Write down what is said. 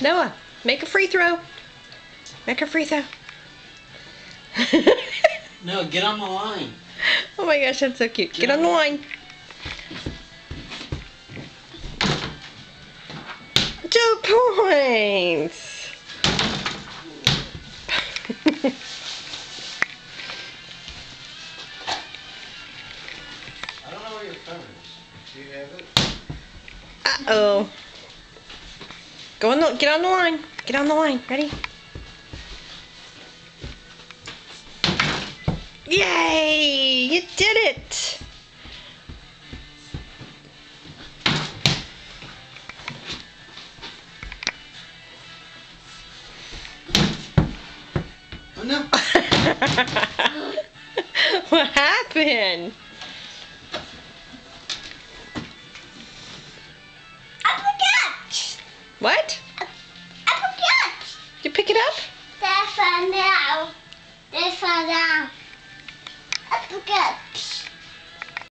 Noah, make a free throw. Make a free throw. No, get on the line. Oh my gosh, that's so cute. Get on the line. 2 points. I don't know where your phone is. Do you have it? Uh-oh. Get on the line. Get on the line. Ready? Yay! You did it! Oh no! What happened? I forgot! What? I forgot! You pick it up? This one now. This one now.